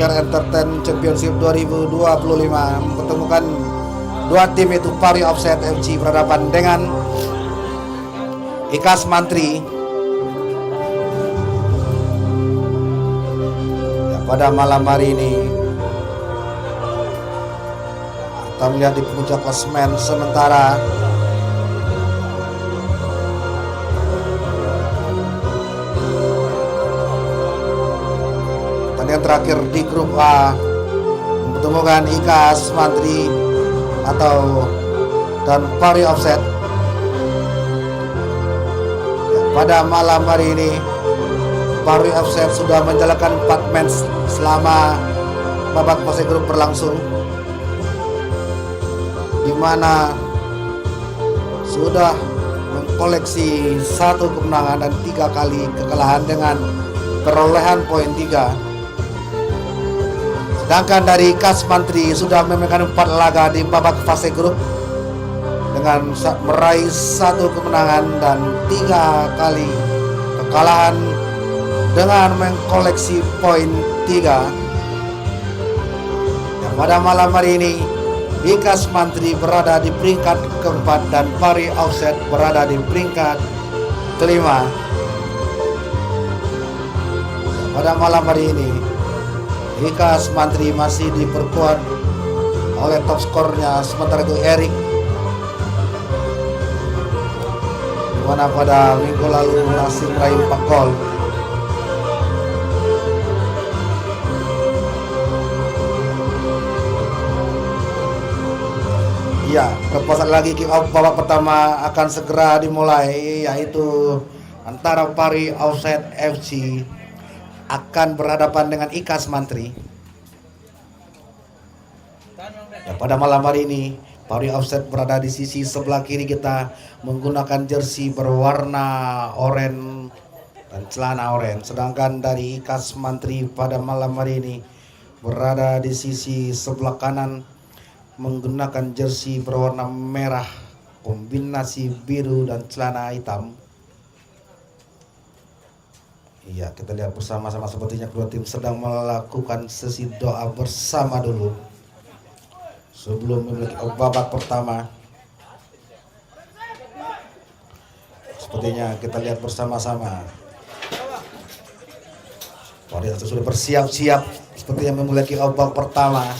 Tiger Entertain Championship 2025 mempertemukan dua tim, yaitu Pari Offset FC berhadapan dengan Ikas Mantri. Ya, pada malam hari ini kita melihat di puncak klasemen sementara yang terakhir di grup A mempertemukan Ikas Mantri dan Pari Offset. Ya, pada malam hari ini Pari Offset sudah menjalankan 4 match selama babak fase grup berlangsung, di mana sudah mengkoleksi 1 kemenangan dan 3 kali kekalahan dengan perolehan poin 3. Sedangkan dari Ikas Mantri sudah memainkan 4 laga di babak fase grup dengan meraih 1 kemenangan dan 3 kali kekalahan dengan mengkoleksi poin 3. Dan pada malam hari ini Ikas Mantri berada di peringkat keempat dan Pari Offset berada di peringkat kelima. Pada malam hari ini Ikas Mantri masih diperkuat oleh top skornya, sementara itu Erik, dimana pada minggu lalu masih meraih 4 gol. Ya, perpasan lagi kick off babak pertama akan segera dimulai, yaitu antara Pari Offset FC akan berhadapan dengan Ikas Mantri. Ya, pada malam hari ini Pari Offset berada di sisi sebelah kiri kita menggunakan jersey berwarna oranye dan celana oranye. Sedangkan dari Ikas Mantri pada malam hari ini berada di sisi sebelah kanan menggunakan jersey berwarna merah kombinasi biru dan celana hitam. Iya, kita lihat bersama-sama sepertinya kedua tim sedang melakukan sesi doa bersama dulu sebelum memiliki babak pertama. Sepertinya kita lihat bersama-sama Pari sudah bersiap-siap sepertinya memiliki babak pertama.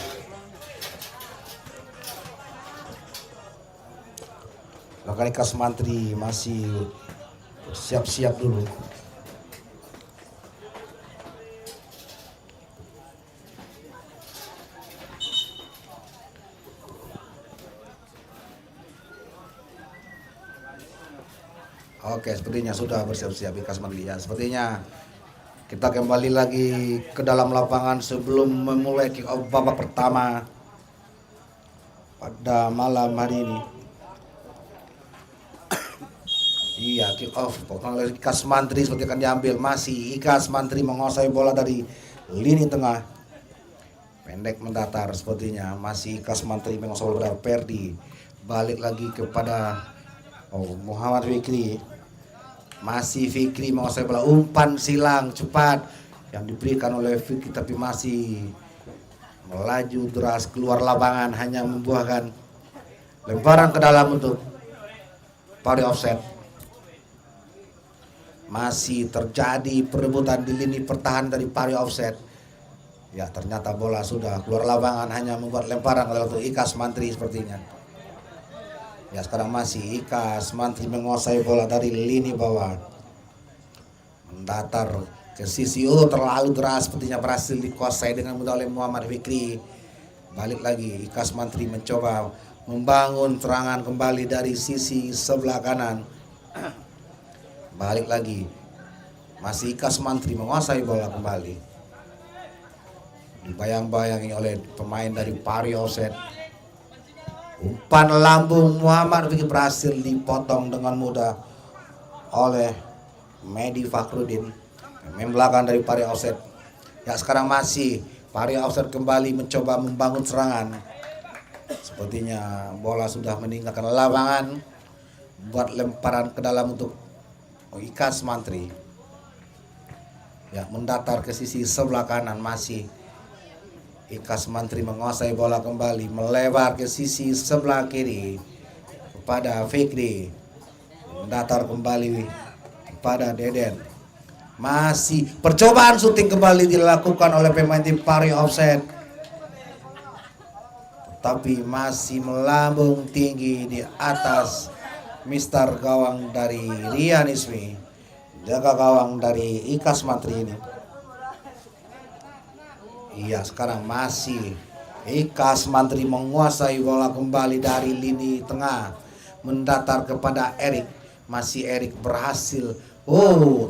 Bahkan Ikas Mantri masih bersiap-siap dulu. Oke, sepertinya sudah bersiap-siap Ikas Mantri. Ya, sepertinya kita kembali lagi ke dalam lapangan sebelum memulai kick off babak pertama pada malam hari ini. Iya, kick off oleh Ikas Mantri seperti akan diambil. Masih Ikas Mantri menguasai bola dari lini tengah, pendek mendatar sepertinya. Masih Ikas Mantri menguasai bola dari Perdi. Balik lagi kepada Muhammad Fikri. Masih Fikri menguasai bola, umpan silang cepat yang diberikan oleh Fikri, tapi masih melaju deras keluar lapangan, hanya membuahkan lemparan ke dalam untuk Pari Offset. Masih terjadi perebutan di lini pertahanan dari Pari Offset. Ya, ternyata bola sudah keluar lapangan, hanya membuat lemparan untuk Ikas Mantri sepertinya. Ya, sekarang masih Ikas Mantri menguasai bola dari lini bawah, mendatar ke sisi, terlalu deras, sepertinya berhasil dikuasai dengan mudah oleh Muhammad Fikri. Balik lagi Ikas Mantri mencoba membangun serangan kembali dari sisi sebelah kanan. Balik lagi masih Ikas Mantri menguasai bola kembali, dibayang-bayangi oleh pemain dari Pari Offset. Umpan lambung Muhammad Fikri berhasil dipotong dengan mudah oleh Medi Fakhrudin, pemain belakang dari Pari Offset. Ya, sekarang masih Pari Offset kembali mencoba membangun serangan. Sepertinya bola sudah meninggalkan lapangan, buat lemparan ke dalam untuk Ikas Mantri. Ya, mendatar ke sisi sebelah kanan, masih Ikas Mantri menguasai bola kembali, melebar ke sisi sebelah kiri kepada Fikri, mendatar kembali kepada Deden. Masih percobaan syuting kembali dilakukan oleh pemain tim Pari Offset, tapi masih melambung tinggi di atas Mister gawang dari Rian Ismi, jaga gawang dari Ikas Mantri ini. Iya, sekarang masih Ikas Mantri menguasai bola kembali dari lini tengah, mendatar kepada Erik. Masih Erik berhasil.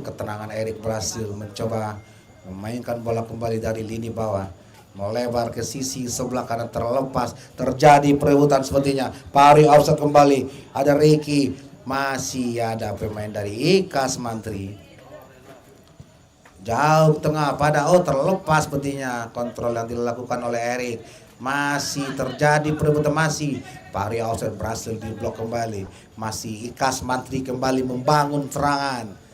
Ketenangan Erik berhasil mencoba memainkan bola kembali dari lini bawah, melebar ke sisi sebelah kanan, terlepas. Terjadi perebutan sepertinya. Pari Offset kembali. Ada Ricky. Masih ada pemain dari Ikas Mantri. Jauh tengah pada terlepas sepertinya kontrol yang dilakukan oleh Erik. Masih terjadi perebutan, masih Pari Offset berhasil diblok kembali. Masih Ikas Mantri kembali membangun serangan.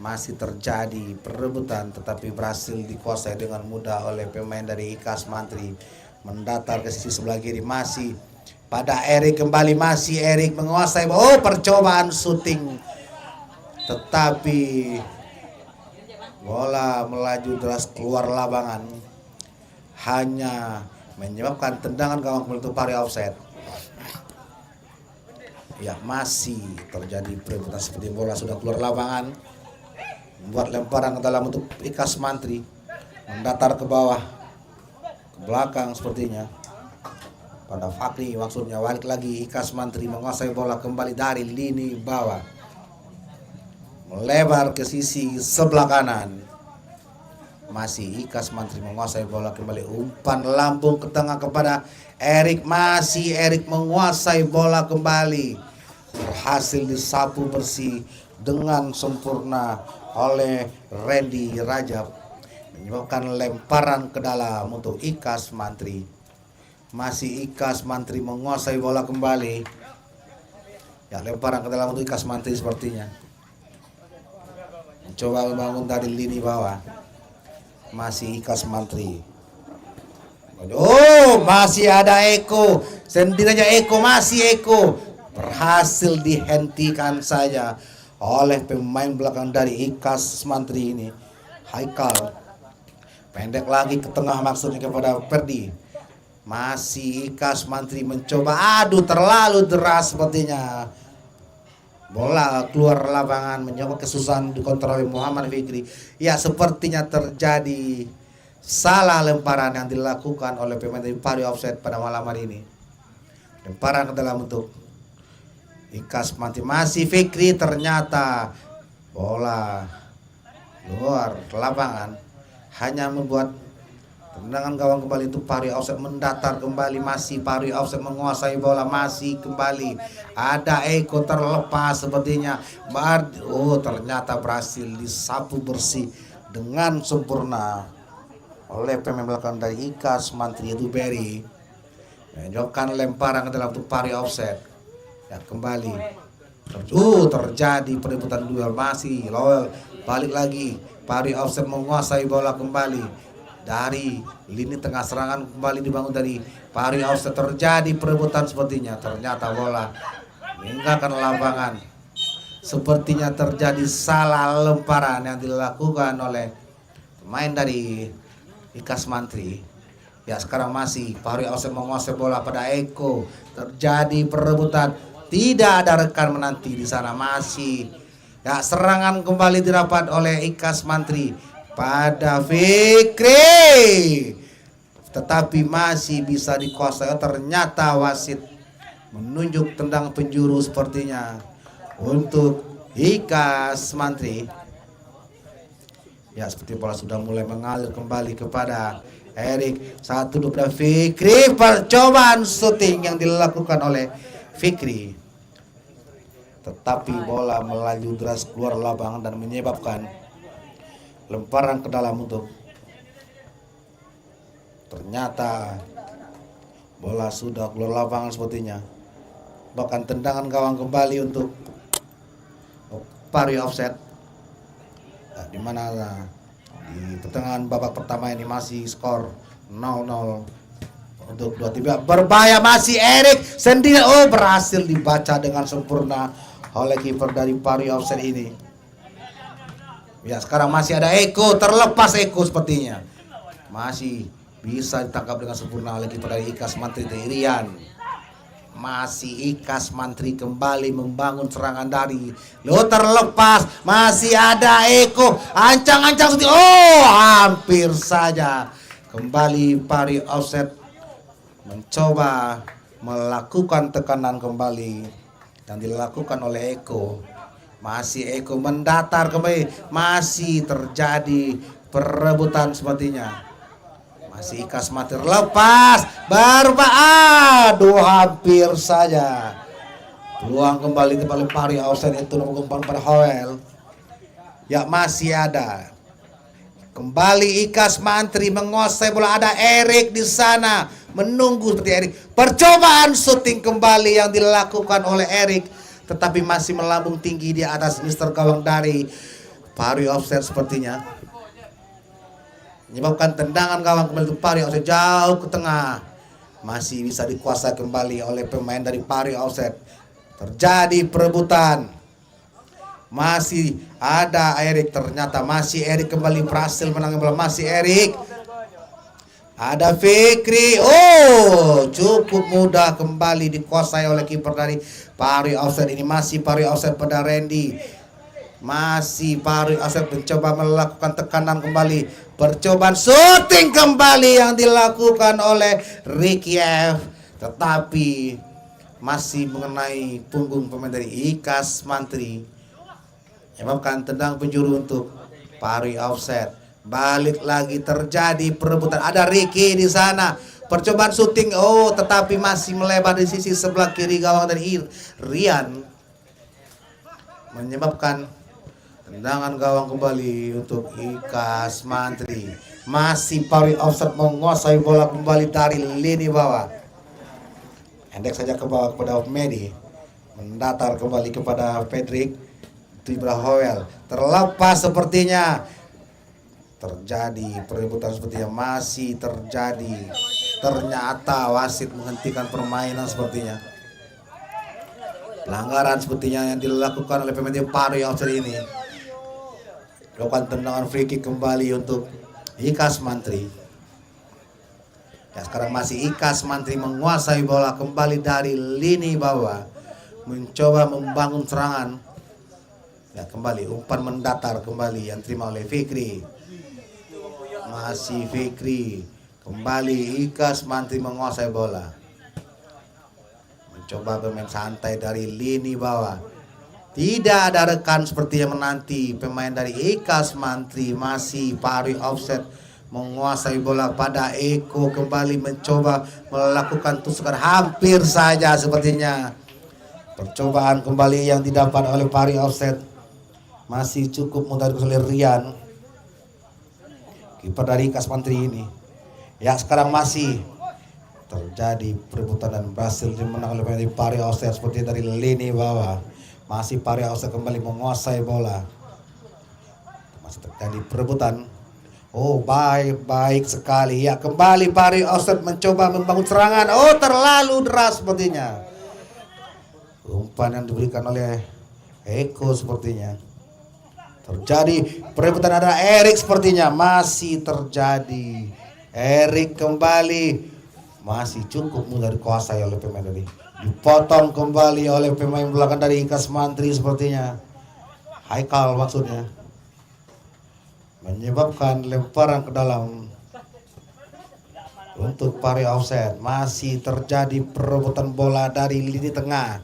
Masih terjadi perebutan tetapi berhasil dikuasai dengan mudah oleh pemain dari Ikas Mantri. Mendatar ke sisi sebelah kiri, masih pada Erik kembali. Masih Erik menguasai. Percobaan syuting tetapi bola melaju deras keluar lapangan, hanya menyebabkan tendangan gawang untuk Pari Offset. Ya, masih terjadi perebutan seperti bola sudah keluar lapangan. Buat lemparan ke dalam untuk Ikas Mantri, mendatar ke bawah, ke belakang sepertinya pada Fakri, maksudnya balik lagi. Ikas Mantri menguasai bola kembali dari lini bawah, melebar ke sisi sebelah kanan. Masih Ikas Mantri menguasai bola kembali, umpan lambung ke tengah kepada Erik. Masih Erik menguasai bola kembali, berhasil disapu bersih dengan sempurna oleh Randy Rajab, menyebabkan lemparan ke dalam untuk Ikas Mantri. Masih Ikas Mantri menguasai bola kembali. Ya, lemparan ke dalam untuk Ikas Mantri sepertinya. Mencoba membangun dari lini bawah. Masih Ikas Mantri. Masih ada Eko. Sendirinya Eko, masih Eko. Berhasil dihentikan saja oleh pemain belakang dari Ikas Mantri ini, Haikal. Pendek lagi ke tengah, maksudnya kepada Ferdi. Masih Ikas Mantri mencoba, terlalu deras sepertinya. Bola keluar lapangan, mencoba kesusahan dikontrol oleh Muhammad Fikri. Ya, sepertinya terjadi salah lemparan yang dilakukan oleh pemain dari Pari Offset pada malam hari ini. Lemparan ke dalam untuk Ikas Mantri. Masih Fikri, ternyata bola luar lapangan, hanya membuat tendangan gawang kembali untuk Pari Offset. Mendatar kembali, masih Pari Offset menguasai bola. Masih kembali ada Eko, terlepas sepertinya. Ternyata berhasil disapu bersih dengan sempurna oleh pemain belakang dari Ikas Mantri, yaitu Berry, menyebabkan lemparan ke dalam untuk Pari Offset. Ya, kembali terjadi perebutan duel. Masih Lowell balik lagi. Pari Offset menguasai bola kembali dari lini tengah, serangan kembali dibangun dari Pari Offset. Terjadi perebutan sepertinya. Ternyata bola meninggalkan lapangan. Sepertinya terjadi salah lemparan yang dilakukan oleh pemain dari Ikas Mantri. Ya, sekarang masih Pari Offset menguasai bola pada Eko. Terjadi perebutan. Tidak ada rekan menanti di sana. Masih ya, serangan kembali didapat oleh Ikas Mantri pada Fikri, tetapi masih bisa dikuasai. Ternyata wasit menunjuk tendang penjuru sepertinya untuk Ikas Mantri. Ya, seperti bola sudah mulai mengalir kembali kepada Erik. 1-2 pada Fikri. Percobaan syuting yang dilakukan oleh Fikri, tetapi bola melaju deras keluar lapangan dan menyebabkan lemparan ke dalam untuk, ternyata bola sudah keluar lapangan sepertinya. Bahkan tendangan gawang kembali untuk Pari Offset. Di mana di pertengahan babak pertama ini masih skor 0-0 untuk dua tim. Berbahaya masih Erik sendiri. Oh, berhasil dibaca dengan sempurna oleh kiper dari Pari Offset ini. Ya, sekarang masih ada Eko, terlepas Eko sepertinya. Masih bisa ditangkap dengan sempurna oleh kiper dari Ikas Mantri Rian. Masih Ikas Mantri kembali membangun serangan dari lo, terlepas. Masih ada Eko, ancang-ancang seperti, oh, hampir saja. Kembali Pari Offset mencoba melakukan tekanan kembali yang dilakukan oleh Eko. Masih Eko mendatar kembali, masih terjadi perebutan sepertinya. Masih Ikas Mantri lepas, aduh, hampir saja. Peluang kembali kepada Pari Offset itu umpan pada Howell. Ya, masih ada. Kembali Ikas Mantri menguasai bola, ada Erik di sana menunggu seperti Erik. Percobaan syuting kembali yang dilakukan oleh Erik, tetapi masih melambung tinggi di atas Mister Gawang dari Pari Offset sepertinya. Menyebabkan tendangan gawang kembali ke Pari Offset jauh ke tengah. Masih bisa dikuasai kembali oleh pemain dari Pari Offset. Terjadi perebutan. Masih ada Erik, ternyata masih Erik kembali berhasil menang bola. Masih Erik. Ada Fikri. Oh, cukup mudah kembali dikuasai oleh kiper dari Pari Offset ini. Masih Pari Offset pada Randy. Masih Pari Offset mencoba melakukan tekanan kembali. Percobaan syuting kembali yang dilakukan oleh Ricky F, tetapi masih mengenai punggung pemain dari Ikas Mantri. Menyebabkan tendang penjuru untuk Pari Offset. Balik lagi terjadi perebutan. Ada Ricky di sana. Percobaan syuting, oh, tetapi masih melebar di sisi sebelah kiri gawang dari Rian. Menyebabkan tendangan gawang kembali untuk Ikas Mantri. Masih Pari Offset menguasai bola kembali dari lini bawah. Endek saja ke bawah kepada Medi. Mendatar kembali kepada Patrick. Tibra Howell, terlepas sepertinya. Terjadi perebutan sepertinya, masih terjadi. Ternyata wasit menghentikan permainan sepertinya. Pelanggaran sepertinya yang dilakukan oleh pemain Pari Offset ini. Lakukan tendangan free kick kembali untuk Ikas Mantri. Ya, sekarang masih Ikas Mantri menguasai bola kembali dari lini bawah. Mencoba membangun serangan. Ya, kembali umpan mendatar kembali yang terima oleh Fikri. Masih Fikri. Kembali Ikas Mantri menguasai bola. Mencoba bermain santai dari lini bawah. Tidak ada rekan seperti yang menanti pemain dari Ikas Mantri. Masih Pari Offset menguasai bola pada Eko. Kembali mencoba melakukan tusukan, hampir saja sepertinya. Percobaan kembali yang didapat oleh Pari Offset. Masih cukup mudah oleh Rian, kiper dari Ikas Mantri ini. Ya, sekarang masih terjadi perebutan dan berhasil dimenang oleh pemain Pari Offset seperti dari lini bawah. Masih Pari Offset kembali menguasai bola. Masih terjadi perebutan. Oh, baik sekali. Ya, kembali Pari Offset mencoba membangun serangan. Oh, terlalu deras sepertinya. Umpan yang diberikan oleh Eko sepertinya. Terjadi perebutan, ada Erik sepertinya. Masih terjadi. Erik kembali. Masih cukup mudah dikuasai oleh pemain dari. Dipotong kembali oleh pemain belakang dari Ikas Mantri sepertinya. Haikal maksudnya. Menyebabkan lemparan ke dalam untuk Pari Offset. Masih terjadi perebutan bola dari lini tengah.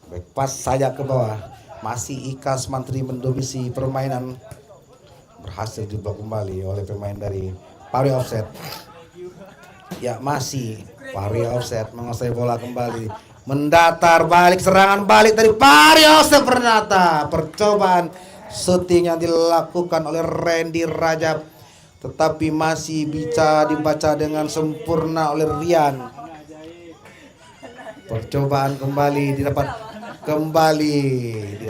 Baik, pas saja ke bawah. Masih Ikas Mantri mendomisi permainan. Berhasil diblok kembali oleh pemain dari Pari Offset. Ya, masih Pari Offset menguasai bola kembali. Mendatar balik, serangan balik dari Pari Offset. Ternyata percobaan syuting yang dilakukan oleh Randy Rajab, tetapi masih bisa dibaca dengan sempurna oleh Rian. Percobaan kembali didapat kembali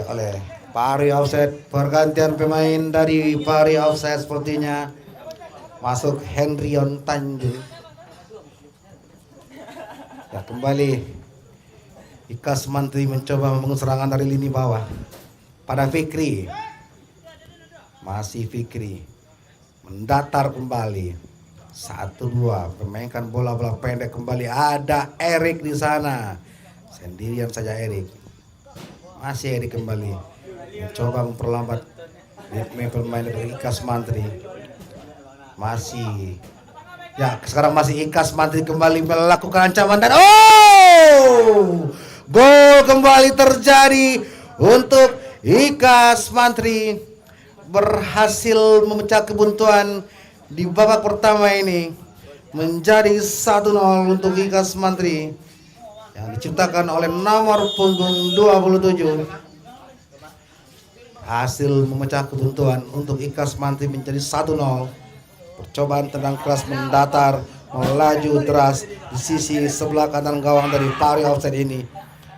oleh Pari Offset. Pergantian pemain dari Pari Offset sepertinya. Masuk Henryon Tanjung. Ya, kembali Ikas Mantri mencoba membangun serangan dari lini bawah pada Fikri. Masih Fikri mendatar kembali. 1-2 memainkan bola-bola pendek kembali. Ada Erik di sana. Sendirian saja Erik. Masih Erik kembali mencoba memperlambat ritme pemain dari Ikas Mantri. Masih ya, sekarang masih Ikas Mantri kembali melakukan ancaman dan gol kembali terjadi untuk Ikas Mantri. Berhasil memecah kebuntuan di babak pertama ini menjadi 1-0 untuk Ikas Mantri yang diciptakan oleh nomor punggung 27. Hasil memecah kebuntuan untuk Ikas Mantri menjadi 1-0. Percobaan tendang keras mendatar melaju deras di sisi sebelah kanan gawang dari Pari offside ini.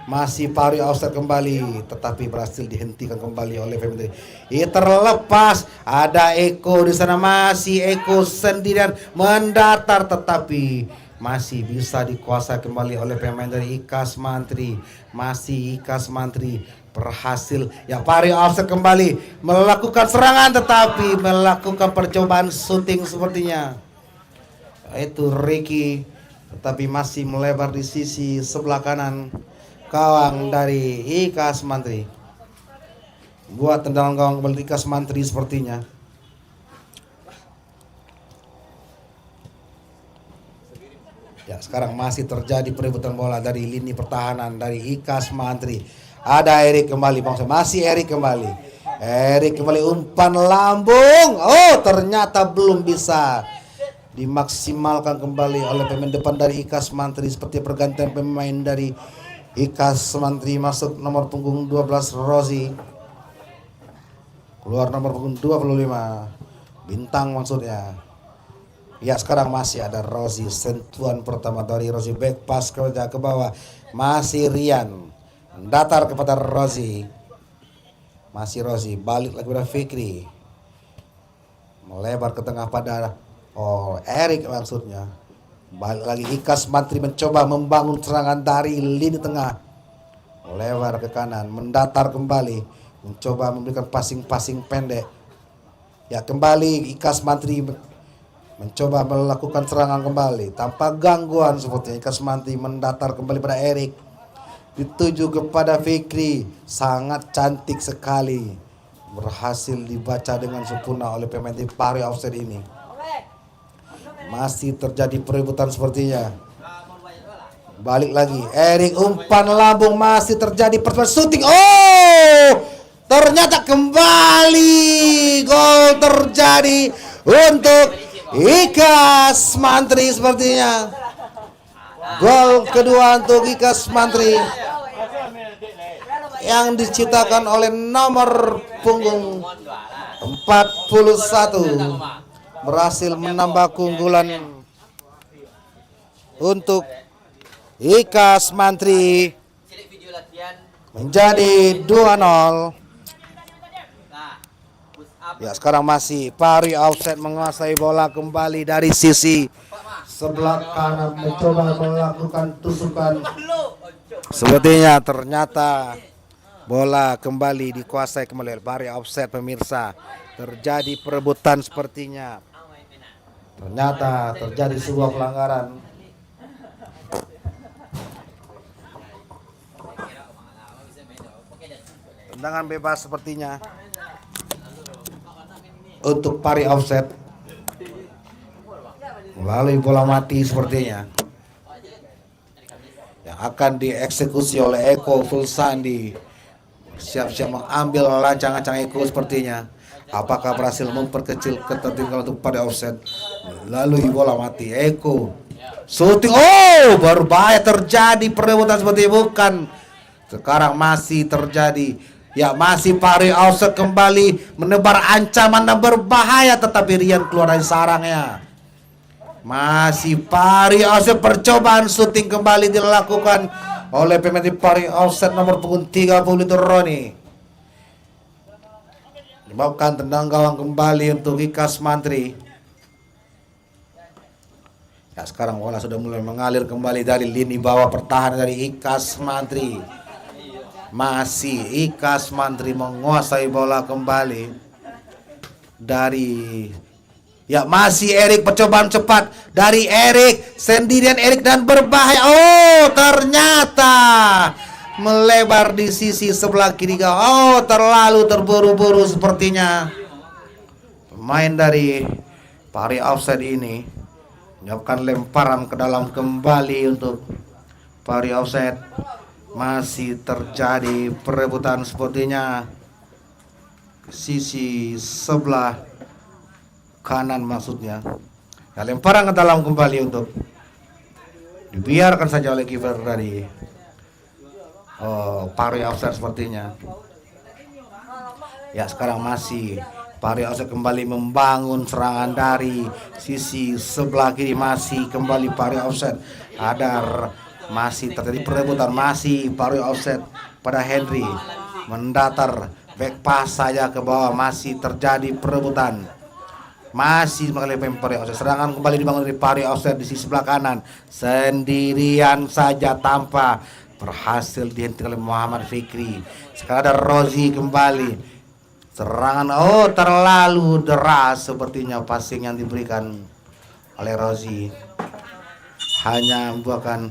Masih Pari offside kembali, tetapi berhasil dihentikan kembali oleh Femdri. Terlepas ada Eko di sana, masih Eko sendirian mendatar, tetapi masih bisa dikuasai kembali oleh pemain dari Ikas Mantri. Masih Ikas Mantri berhasil ya, Pari offside kembali melakukan serangan, tetapi melakukan percobaan syuting sepertinya. Itu Ricky, tetapi masih melebar di sisi sebelah kanan gawang dari Ikas Mantri. Buat tendangan gawang kembali Ikas Mantri sepertinya. Ya, sekarang masih terjadi perebutan bola dari lini pertahanan dari Ikas Mantri. Ada Erik kembali, masih Erik kembali. Erik kembali umpan lambung. Ternyata belum bisa dimaksimalkan kembali oleh pemain depan dari Ikas Mantri. Seperti pergantian pemain dari Ikas Mantri, masuk nomor punggung 12 Rozi, keluar nomor punggung 25 Bintang maksudnya. Ya, sekarang masih ada Rozi. Sentuhan pertama dari Rozi, back pass ke bawah. Masih Rian datar kepada Rozi. Masih Rozi, balik lagi pada Fikri, melebar ke tengah pada Erik maksudnya. Balik lagi Ikas Mantri mencoba membangun serangan dari lini tengah, melebar ke kanan, mendatar kembali, mencoba memberikan passing pendek. Ya, kembali Ikas Mantri mencoba melakukan serangan kembali tanpa gangguan sepertinya. Ikas Mantri mendatar kembali pada Erik, dituju kepada Fikri, sangat cantik sekali, berhasil dibaca dengan sempurna oleh pemain di Pari offside ini. Masih terjadi perebutan sepertinya. Balik lagi Erik, umpan lambung, masih terjadi percobaan syuting. Ternyata kembali gol terjadi untuk Ikas Mantri sepertinya. Gol kedua untuk Ikas Mantri yang diciptakan oleh nomor punggung 41, berhasil menambah keunggulan untuk Ikas Mantri menjadi 2-0. Ya, sekarang masih Pari offside menguasai bola kembali dari sisi sebelah kanan, mencoba melakukan tusukan. Sepertinya ternyata bola kembali dikuasai kembali oleh Pari offside. Pemirsa, terjadi perebutan sepertinya. Ternyata terjadi sebuah pelanggaran. Tendangan bebas sepertinya untuk Pari offside melalui bola mati sepertinya, yang akan dieksekusi oleh Eko Fulsandi. Siap-siap mengambil lancang-lancang Eko sepertinya. Apakah berhasil memperkecil ketertinggalan untuk Pari offside melalui bola mati? Eko shooting, berbahaya, terjadi perebutan seperti bukan. Sekarang masih terjadi, ya, masih Pari offside kembali menebar ancaman dan berbahaya, tetapi Rian keluar dari sarangnya. Masih Pari offside, percobaan syuting kembali dilakukan oleh pemain Pari offside nomor punggung 30 itu Roni. Menyebabkan tendang gawang kembali untuk Ikas Mantri. Ya, sekarang bola sudah mulai mengalir kembali dari lini bawah pertahanan dari Ikas Mantri. Masih Ikas Mantri menguasai bola kembali dari masih Erik, percobaan cepat dari Erik, sendirian Erik dan berbahaya. Oh, ternyata melebar di sisi sebelah kiri. Oh, terlalu terburu-buru sepertinya pemain dari Pari Offside ini menyiapkan lemparan ke dalam kembali untuk Pari Offside. Masih terjadi perebutan sepertinya sisi sebelah kanan maksudnya. Nah, lemparan ke dalam kembali untuk dibiarkan saja oleh kiper dari Pari Offside sepertinya. Ya, sekarang masih Pari Offside kembali membangun serangan dari sisi sebelah kiri. Masih kembali Pari Offside. Masih terjadi perebutan. Masih Pari Offside pada Henry. Mendatar back pass saja ke bawah. Masih terjadi perebutan. Masih mengalami Pari Offside. Serangan kembali dibangun dari Pari Offside di sisi sebelah kanan. Sendirian saja tanpa berhasil dihentikan oleh Muhammad Fikri. Sekarang ada Rozi kembali. Serangan terlalu deras sepertinya passing yang diberikan oleh Rozi. Hanya membuahkan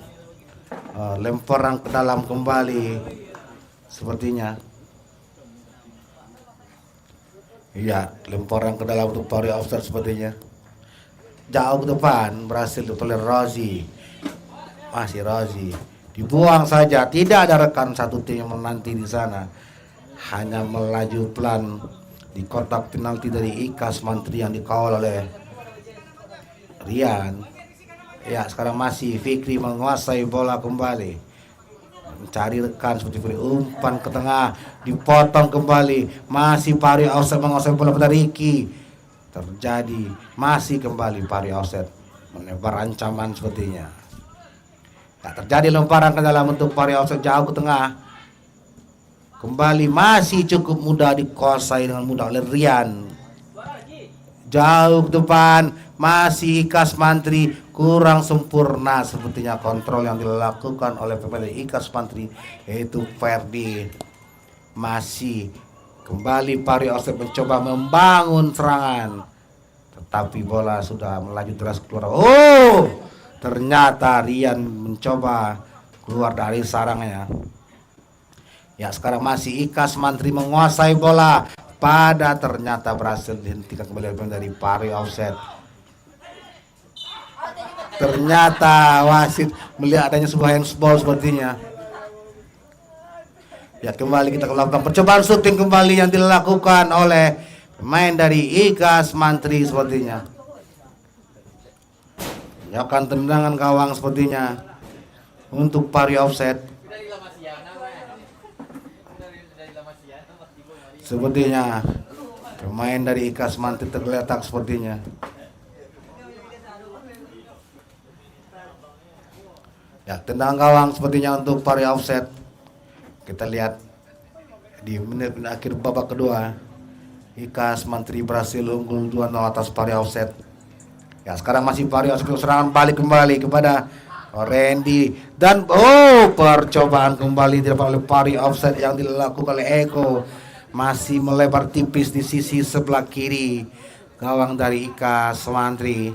lemparan ke dalam kembali sepertinya. Iya, lemparan ke dalam untuk Pari Offside sepertinya. Jauh ke depan berhasil oleh Rozi. Masih Rozi. Dibuang saja, tidak ada rekan satu tim yang menanti di sana. Hanya melaju pelan di kotak penalti dari Ikas Mantri yang dikawal oleh Rian. Ya, sekarang masih Fikri menguasai bola kembali, mencari rekan seperti Fikri. Umpan ke tengah, dipotong kembali. Masih Pari Offside menguasai bola pada Riki. Terjadi masih kembali Pari Offside menebar ancaman sepertinya. Tak terjadi lemparan ke dalam untuk Pari Offside jauh ke tengah. Kembali masih cukup mudah dikuasai dengan mudah oleh Rian. Jauh ke depan masih Ikas Mantri, kurang sempurna sepertinya kontrol yang dilakukan oleh pemain Ikas Mantri yaitu Ferdi. Masih kembali Pari Offside mencoba membangun serangan, tetapi bola sudah melaju deras keluar. Ternyata Rian mencoba keluar dari sarangnya. Ya, sekarang masih Ikas Mantri menguasai bola. Ternyata berhasil dihentikan kembali dari Pari Offside. Ternyata wasit melihat adanya sebuah handsball sepertinya. Ya, kembali kita lakukan percobaan syuting kembali yang dilakukan oleh pemain dari Ikas Mantri sepertinya. Menyiapkan tendangan gawang sepertinya untuk Pari Offside. Sepertinya pemain dari Ikas Mantri tergeletak sepertinya. Ya, tendangan gawang sepertinya untuk Pari Offside. Kita lihat di menit akhir babak kedua, Ikas Mantri berhasil unggul 2-0 atas Pari Offside. Ya, sekarang masih Pari Offside, serangan balik kembali kepada Randy dan percobaan kembali dilakukan oleh Pari Offside yang dilakukan oleh Eko. Masih melebar tipis di sisi sebelah kiri gawang dari Ikas Mantri,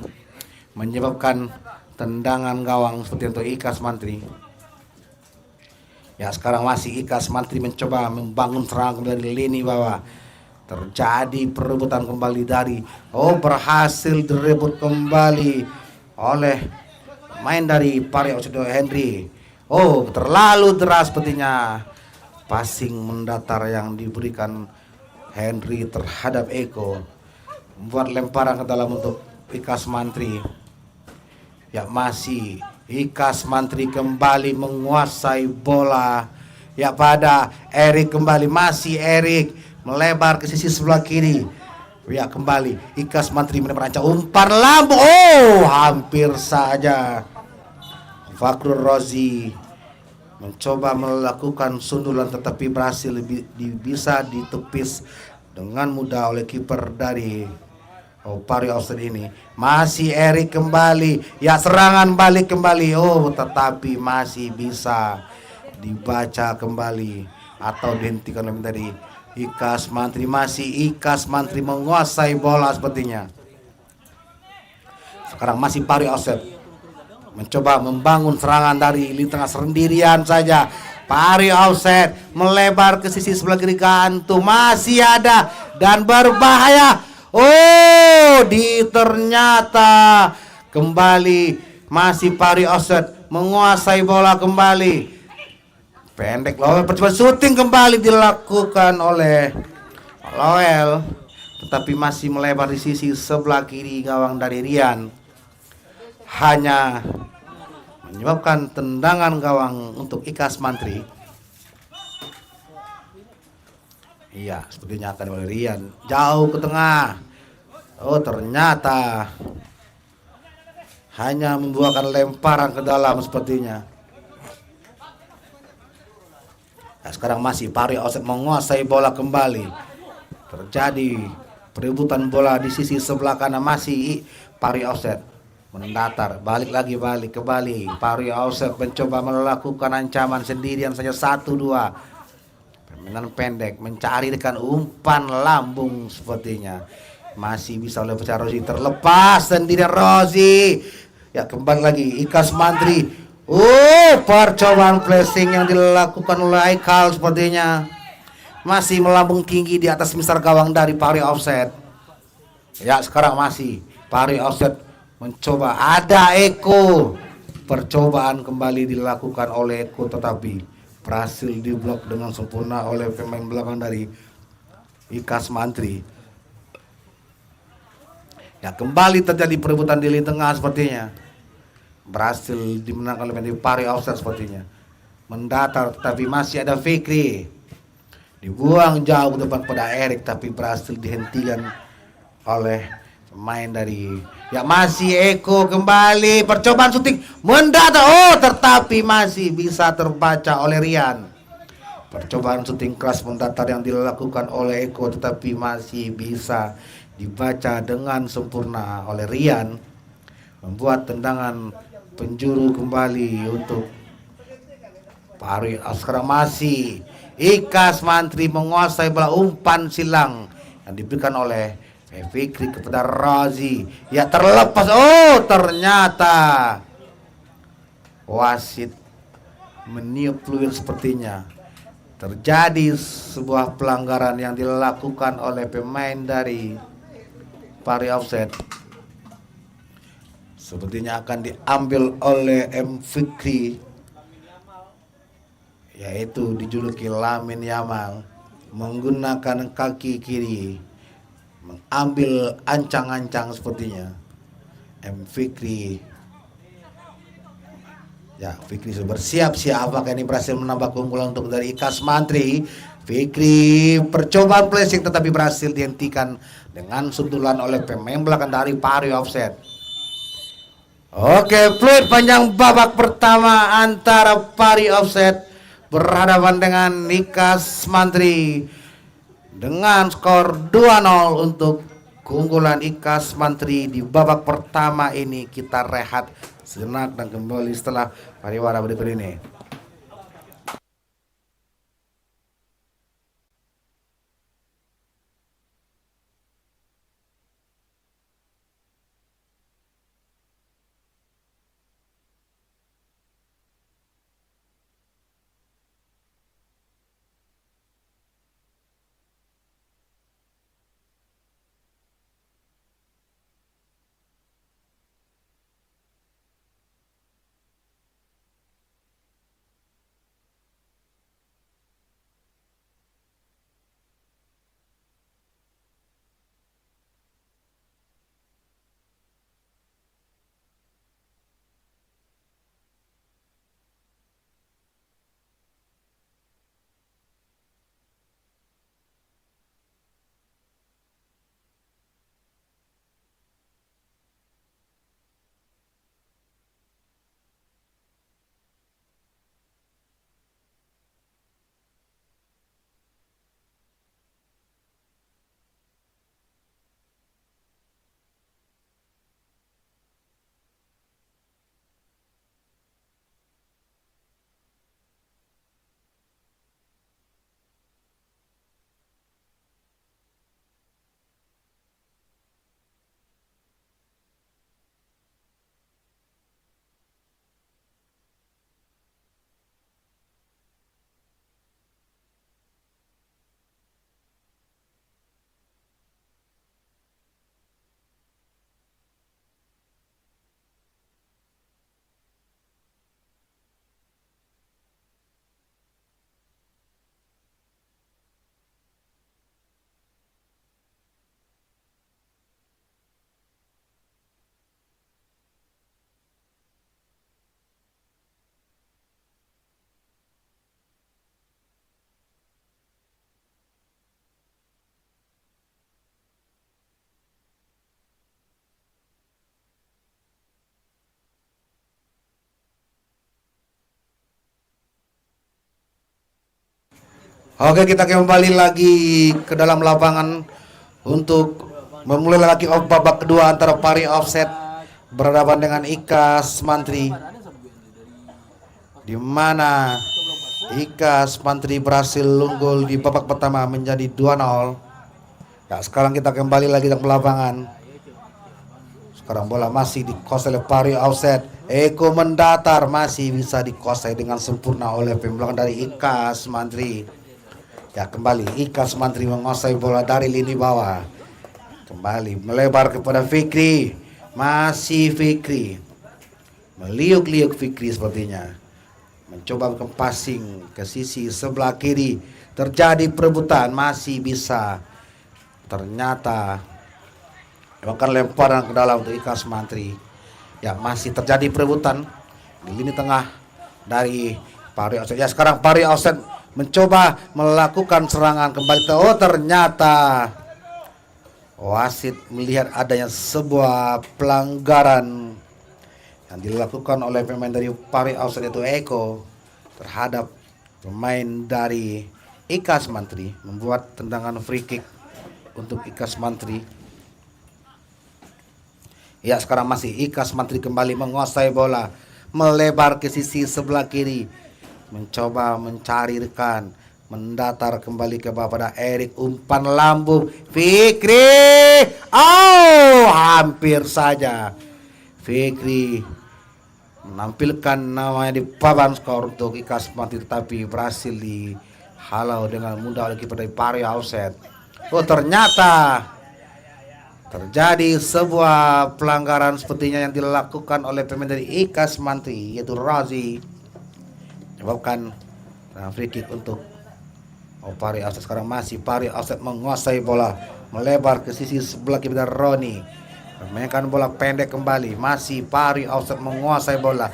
menyebabkan tendangan gawang seperti untuk Ikas Mantri. Ya, sekarang masih Ikas Mantri mencoba membangun serangan dari lini bawah. Terjadi perebutan kembali dari berhasil direbut kembali oleh main dari Pari Offside Henry. Terlalu deras sepertinya passing mendatar yang diberikan Henry terhadap Eko, membuat lemparan ke dalam untuk Ikas Mantri. Ya, masih Ikas Mantri kembali menguasai bola. Ya, pada Erik kembali, masih Erik melebar ke sisi sebelah kiri. Ya, kembali Ikas Mantri merancang umpan lambung. Hampir saja Fakrul Rozi mencoba melakukan sundulan, tetapi berhasil bisa ditepis dengan mudah oleh kiper dari Oh, pari offset ini masih Erik kembali. Ya, serangan balik kembali. Oh, tetapi masih bisa dibaca kembali atau dihentikan oleh tadi Ikas Mantri. Masih Ikas Mantri menguasai bola sepertinya. Sekarang masih pari offset mencoba membangun serangan dari lini tengah sendirian saja. Pari offset melebar ke sisi sebelah kiri gantung, masih ada dan berbahaya. Oh, ternyata kembali masih pari offset menguasai bola kembali. Pendek Lowell, percobaan syuting kembali dilakukan oleh Lowell, tetapi masih melebar di sisi sebelah kiri gawang dari Rian. Hanya menyebabkan tendangan gawang untuk Ikas Mantri. Iya, sepertinya akan oleh Rian. Jauh ke tengah. Oh, ternyata hanya membuahkan lemparan ke dalam sepertinya. Nah, sekarang masih pari offset menguasai bola kembali. Terjadi perebutan bola di sisi sebelah kanan, masih pari offset mendatar, balik kembali. Pari offset mencoba melakukan ancaman sendirian saja 1-2. Permainan pendek mencari dengan umpan lambung sepertinya. Masih bisa oleh Pecah Rozi, terlepas sendirian Rozi. Ya, kembali lagi Ikas Mantri. Oh, percobaan flashing yang dilakukan oleh Aikal sepertinya masih melambung tinggi di atas misar gawang dari pari offset. Ya, sekarang masih pari offset mencoba, ada Eko. Percobaan kembali dilakukan oleh Eko tetapi berhasil diblok dengan sempurna oleh pemain belakang dari Ikas Mantri. Ya, kembali terjadi perebutan di lini tengah sepertinya. Berhasil dimenangkan oleh pari offset sepertinya. Mendatar tetapi masih ada Fikri. Dibuang jauh ke depan pada Erik tapi berhasil dihentikan oleh pemain dari, ya, masih Eko kembali. Percobaan syuting mendatar, oh, tetapi masih bisa terbaca oleh Rian. Percobaan syuting keras mendatar yang dilakukan oleh Eko tetapi masih bisa dibaca dengan sempurna oleh Rian, membuat tendangan penjuru kembali untuk pari. Sekarang masih Ikas Mantri menguasai bola, umpan silang yang diberikan oleh Fikri kepada Rozi. Ya, terlepas. Oh, ternyata wasit meniup peluit sepertinya. Terjadi sebuah pelanggaran yang dilakukan oleh pemain dari pari offset. Sepertinya akan diambil oleh M. Fikri, yaitu dijuluki Lamin Yamal, menggunakan kaki kiri mengambil ancang-ancang sepertinya. M. Fikri. Ya, Fikri sudah bersiap-siap. Apakah ini berhasil menambah keunggulan untuk dari Ikas Mantri? Fikri percobaan flashing tetapi berhasil dihentikan dengan sundulan oleh pemain belakang dari pari offset. Oke, fluid panjang babak pertama antara pari offset berhadapan dengan Ikas Mantri dengan skor 2-0 untuk keunggulan Ikas Mantri di babak pertama ini. Kita rehat sejenak dan kembali setelah pariwara berikut ini. Oke, kita kembali lagi ke dalam lapangan untuk memulai lagi babak kedua antara Pari Offset berhadapan dengan Ikas Mantri, di mana Ikas Mantri berhasil unggul di babak pertama menjadi 2-0. Ya, sekarang kita kembali lagi dalam lapangan. Sekarang bola masih dikuasai oleh Pari Offset. Eko mendatar, masih bisa dikuasai dengan sempurna oleh pembelakang dari Ikas Mantri. Ya, kembali Ikas Mantri menguasai bola dari lini bawah. Kembali melebar kepada Fikri. Masih Fikri. Meliuk-liuk Fikri sepertinya. Mencoba passing ke sisi sebelah kiri. Terjadi perebutan, masih bisa. Ternyata bahkan lemparan ke dalam untuk Ikas Mantri. Ya, masih terjadi perebutan di lini tengah dari Pari Offset. Ya, sekarang Pari Offset mencoba melakukan serangan kembali. Oh, ternyata wasit melihat adanya sebuah pelanggaran yang dilakukan oleh pemain dari Pari Offset, yaitu Eko, terhadap pemain dari Ikas Mantri, membuat tendangan free kick untuk Ikas Mantri. Ya, sekarang masih Ikas Mantri kembali menguasai bola, melebar ke sisi sebelah kiri, mencoba mencari rekan, mendatar kembali ke bawah pada Erik, umpan lambung Fikri. Oh, hampir saja Fikri menampilkan namanya di papan skor untuk Ikas Mantri, tetapi berhasil dihalau dengan mudah oleh kiper dari Pari Offset. Oh, ternyata terjadi sebuah pelanggaran sepertinya yang dilakukan oleh pemain dari Ikas Mantri, yaitu Razi, menyebabkan free kick untuk Pari Offset. Sekarang masih Pari Offset menguasai bola, melebar ke sisi sebelah kiri dari Roni, memainkan bola pendek kembali. Masih Pari Offset menguasai bola.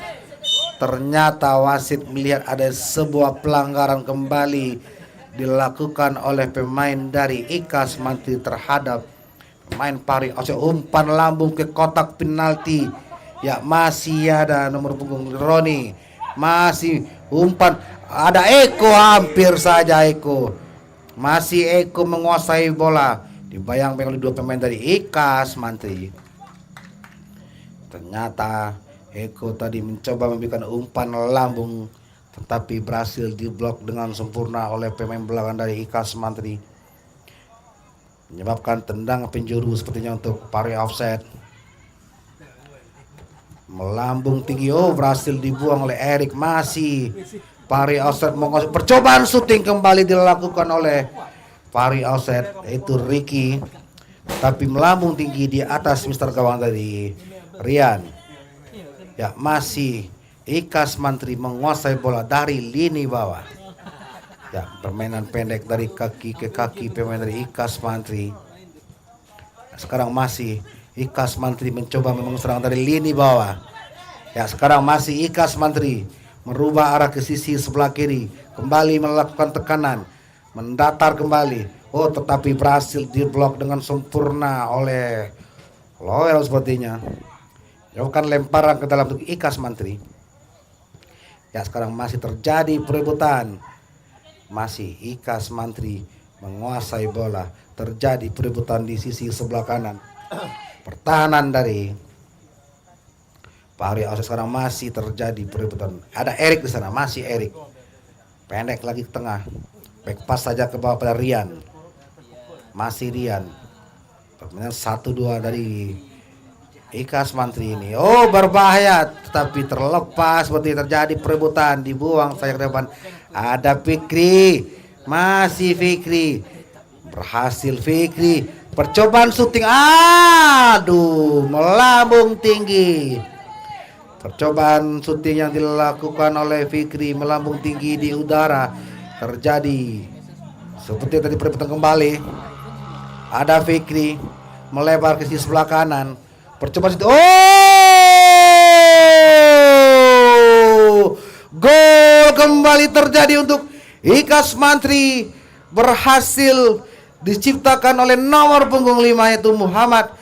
Ternyata wasit melihat ada sebuah pelanggaran kembali dilakukan oleh pemain dari Ikas Mantri terhadap pemain Pari Offset. Umpan lambung ke kotak penalti. Ya, masih ada nomor punggung Roni. Masih umpan, ada Eko, hampir saja Eko. Masih Eko menguasai bola, dibayang-bayang oleh dua pemain dari Ikas Mantri. Ternyata Eko tadi mencoba memberikan umpan lambung, tetapi berhasil diblok dengan sempurna oleh pemain belakang dari Ikas Mantri, menyebabkan tendangan penjuru sepertinya untuk Pari Offset. Melambung tinggi, oh, berhasil dibuang oleh Erik. Masih Pari Offset menguasai. Percobaan syuting kembali dilakukan oleh Pari Offset, yaitu Ricky, tapi melambung tinggi di atas Mister gawang dari Rian. Ya, masih Ikas Mantri menguasai bola dari lini bawah. Ya, permainan pendek dari kaki ke kaki pemain dari Ikas Mantri. Sekarang masih Ikas Mantri mencoba memang serang dari lini bawah. Ya, sekarang masih Ikas Mantri merubah arah ke sisi sebelah kiri, kembali melakukan tekanan, mendatar kembali. Oh, tetapi berhasil diblok dengan sempurna oleh Loyal sepertinya. Lakukan lemparan ke dalam untuk Ikas Mantri. Ya, sekarang masih terjadi perebutan. Masih Ikas Mantri menguasai bola. Terjadi perebutan di sisi sebelah kanan. Pertahanan dari Pari Offset. Sekarang masih terjadi perebutan. Ada Erik di sana, masih Erik. Pendek lagi ke tengah. Back pass saja ke bawah pada Rian. Masih Rian. Permainan 1-2 dari Ikas Mantri ini. Oh, berbahaya, tetapi terlepas seperti terjadi perebutan, dibuang saya ke depan. Ada Fikri. Masih Fikri. Berhasil Fikri. Percobaan syuting, aduh, melambung tinggi. Percobaan syuting yang dilakukan oleh Fikri melambung tinggi di udara. Terjadi seperti tadi perebutan kembali. Ada Fikri melebar ke sisi sebelah kanan. Percobaan syuting, oh, gol kembali terjadi untuk Ikas Mantri. Berhasil diciptakan oleh nomor punggung 5, yaitu Muhammad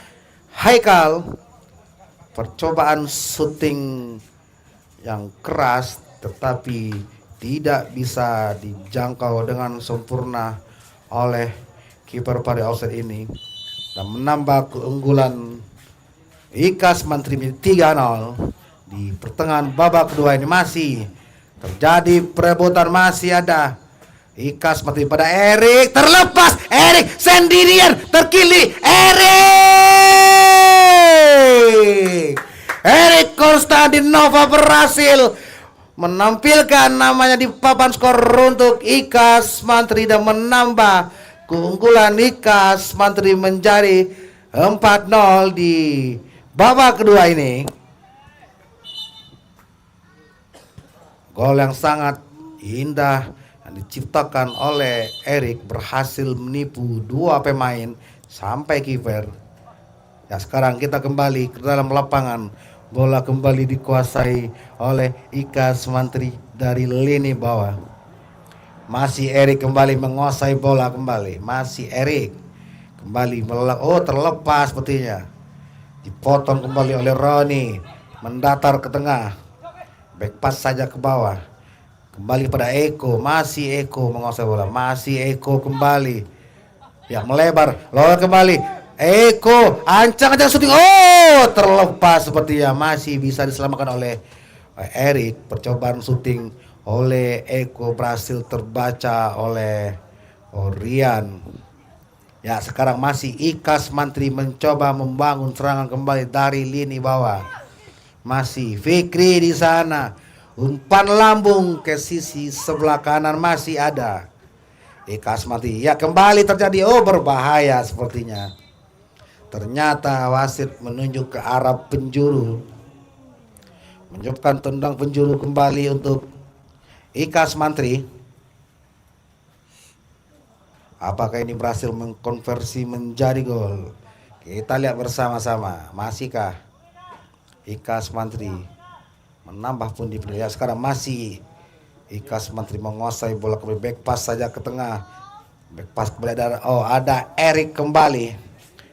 Haikal. Percobaan syuting yang keras tetapi tidak bisa dijangkau dengan sempurna oleh kiper pada offset ini dan menambah keunggulan Ikas Mantri 3-0. Di pertengahan babak kedua ini masih terjadi perebutan, masih ada Ikas Mantri pada Erik, terlepas Erik sendirian, terkili Erik Konstantinova berhasil menampilkan namanya di papan skor untuk Ikas Mantri dan menambah keunggulan Ikas Mantri menjadi 4-0 di babak kedua ini. Gol yang sangat indah yang diciptakan oleh Erik berhasil menipu dua pemain sampai kiper. Ya, sekarang kita kembali ke dalam lapangan. Bola kembali dikuasai oleh Ikas Mantri dari lini bawah. Masih Erik kembali menguasai bola kembali. Masih Erik kembali terlepas sepertinya. Dipotong kembali oleh Roni, mendatar ke tengah. Back pass saja ke bawah. Kembali pada Eko, masih Eko menguasai bola. Masih Eko kembali. Ya, melebar, lawan kembali. Eko, ancang-ancang syuting. Terlepas sepertinya, masih bisa diselamatkan oleh Erik. Percobaan syuting oleh Eko berhasil terbaca oleh Rian. Ya, sekarang masih Ikas Mantri mencoba membangun serangan kembali dari lini bawah. Masih Fikri di sana. Umpan lambung ke sisi sebelah kanan masih ada Ikas Mantri. Ya, kembali terjadi berbahaya sepertinya. Ternyata wasit menunjuk ke arah penjuru, menyebabkan tendang penjuru kembali untuk Ikas Mantri. Apakah ini berhasil mengkonversi menjadi gol? Kita lihat bersama-sama. Masihkah Ikas Mantri menambah pundi ya? Sekarang masih Ikas Mantri menguasai bola kembali. Back pass saja ke tengah. Back pass kembali ada Erik kembali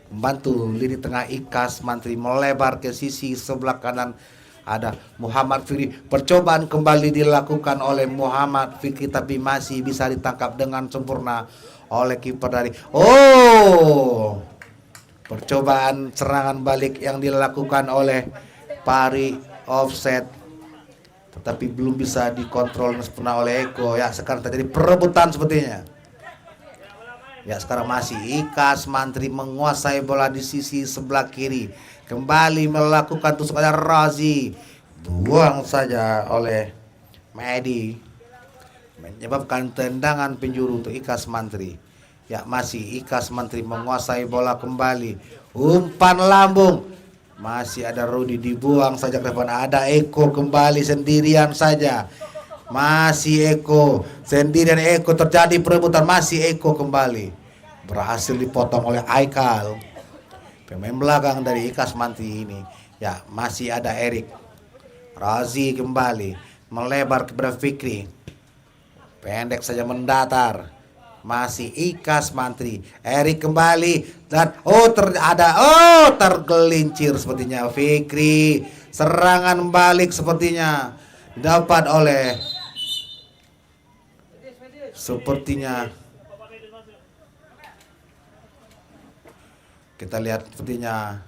membantu lini tengah Ikas Mantri melebar ke sisi sebelah kanan. Ada Muhammad Fikri. Percobaan kembali dilakukan oleh Muhammad Fikri tapi masih bisa ditangkap dengan sempurna oleh kiper dari percobaan serangan balik yang dilakukan oleh Pari offset tetapi belum bisa dikontrol sempurna oleh Eko. Ya, sekarang terjadi perebutan sepertinya. Ya, sekarang masih Ikas Mantri menguasai bola di sisi sebelah kiri. Kembali melakukan tusukan Razi. Buang saja oleh Medi. Menyebabkan tendangan penjuru untuk Ikas Mantri. Ya, masih Ikas Mantri menguasai bola kembali. Umpan lambung. Masih ada Rudi, dibuang saja ke depan. Ada Eko kembali sendirian saja. Masih Eko sendirian. Eko terjadi perebutan. Masih Eko kembali. Berhasil dipotong oleh Aikal, pemain belakang dari Ikas Mantri ini. Ya, masih ada Erik. Razi kembali melebar kepada Fikri. Pendek saja mendatar. Masih Ikas Mantri. Erik kembali dan tergelincir sepertinya Fikri. Serangan balik sepertinya dapat oleh kita lihat sepertinya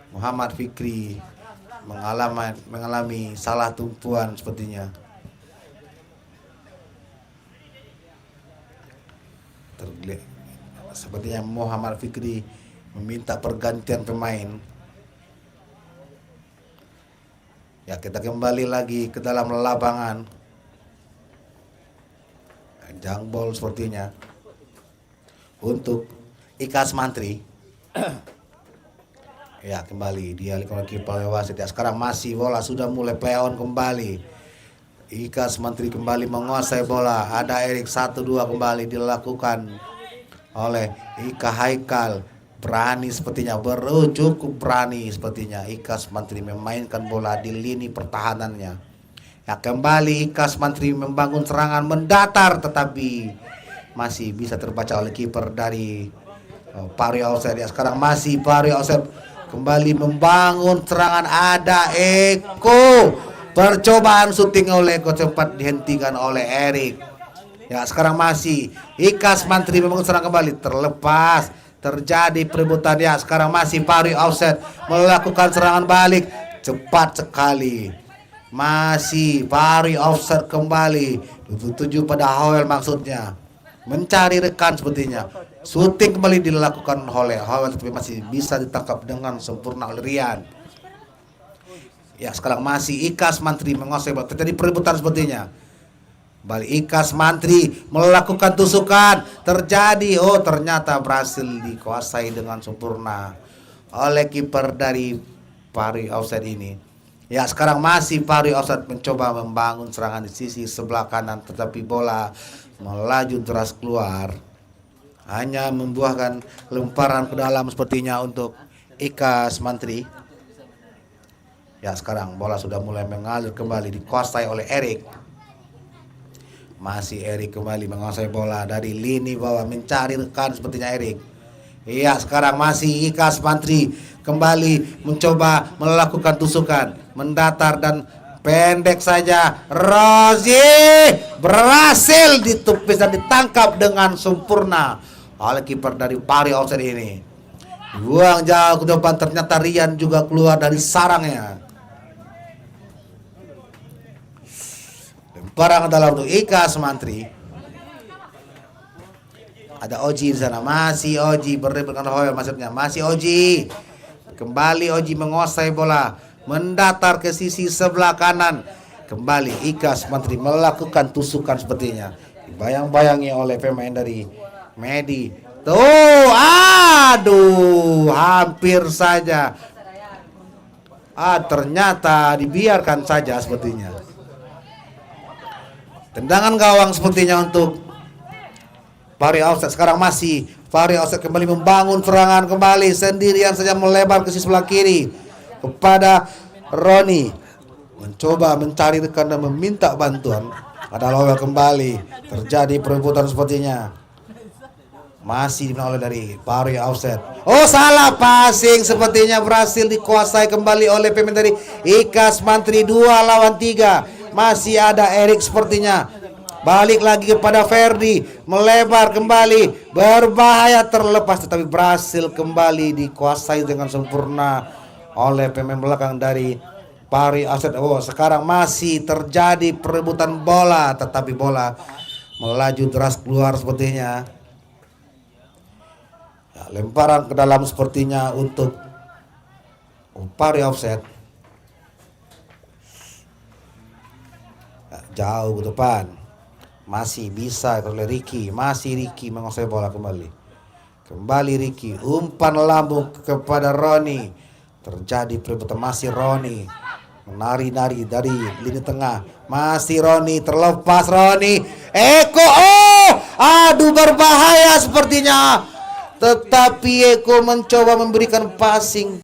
Muhammad Fikri mengalami salah tumpuan sepertinya. Sepertinya Muhammad Fikri meminta pergantian pemain. Ya, kita kembali lagi ke dalam lapangan. Jangkbol sepertinya untuk Ikas Mantri. Ya, kembali dialihkan oleh kiper wasit. Ya, sekarang masih bola sudah mulai play on kembali. Ikas Mantri kembali menguasai bola. Ada Erik 1-2 kembali dilakukan oleh Ika Haikal. Berani sepertinya, cukup berani sepertinya Ikas Mantri memainkan bola di lini pertahanannya. Ya, kembali Ikas Mantri membangun serangan mendatar tetapi masih bisa terbaca oleh kiper dari Pari Offset. Ya, sekarang masih Pari Offset kembali membangun serangan. Ada Eko Percobaan syuting oleh Eko sempat dihentikan oleh Erik. Ya, sekarang masih Ika Asmantri membangun serang kembali, terlepas. Terjadi perebutan. Ya, sekarang masih Fahri offset melakukan serangan balik cepat sekali. Masih Fahri offset kembali. 77 pada Howell maksudnya. Mencari rekan sepertinya. Syuting kembali dilakukan oleh Howell, tapi masih bisa ditangkap dengan sempurna oleh Rian. Ya, sekarang masih Ika Asmantri menguasai bola. Terjadi perebutan sepertinya. Balik Ika Asmantri melakukan tusukan. Terjadi. Oh, ternyata berhasil dikuasai dengan sempurna oleh kiper dari Fahri offset ini. Ya, sekarang masih Fahri offset mencoba membangun serangan di sisi sebelah kanan, tetapi bola melaju deras keluar. Hanya membuahkan lemparan ke dalam sepertinya untuk Ika Asmantri. Ya, sekarang bola sudah mulai mengalir kembali, dikuasai oleh Erik. Masih Erik kembali menguasai bola dari lini bawah, mencari rekan sepertinya Erik. Iya, sekarang masih Ika Asmantri kembali mencoba melakukan tusukan, mendatar dan pendek saja. Rozi berhasil ditupis dan ditangkap dengan sempurna oleh kiper dari Fahri offset ini. Buang jauh ke depan, ternyata Rian juga keluar dari sarangnya. Lemparan dalam untuk Ika Asmantri. Ada Oji di sana, masih Oji berdekatan Howell maksudnya, masih Oji. Kembali Oji menguasai bola, mendatar ke sisi sebelah kanan. Kembali Ika Asmantri melakukan tusukan sepertinya. Dibayang-bayangi oleh pemain dari Medi. Tuh, aduh, hampir saja. Ternyata dibiarkan saja sepertinya. Tendangan gawang sepertinya untuk Fahri offset. Sekarang masih Fahri offset kembali membangun serangan kembali, sendirian saja melebar ke sisi sebelah kiri kepada Roni. Mencoba mencari rekan dan meminta bantuan. Ada Howell kembali. Terjadi perebutan sepertinya. Masih dimenang oleh dari Fahri offset. Oh, salah passing sepertinya berhasil dikuasai kembali oleh pemain dari Ika Asmantri. 2 lawan 3. Masih ada Erik sepertinya. Balik lagi kepada Ferdi, melebar kembali, berbahaya, terlepas, tetapi berhasil kembali dikuasai dengan sempurna oleh pemain belakang dari Fahri offset. Oh, sekarang masih terjadi perebutan bola, tetapi bola melaju deras keluar sepertinya. Ya, lemparan ke dalam sepertinya untuk Fahri offset. Jauh ke depan, masih bisa oleh Ricky. Masih Ricky menguasai bola kembali. Kembali Ricky, umpan lambung kepada Roni. Terjadi perebutan, masih Roni menari-nari dari lini tengah. Masih Roni, terlepas Roni. Eko, oh, aduh, berbahaya sepertinya. Tetapi Eko mencoba memberikan passing.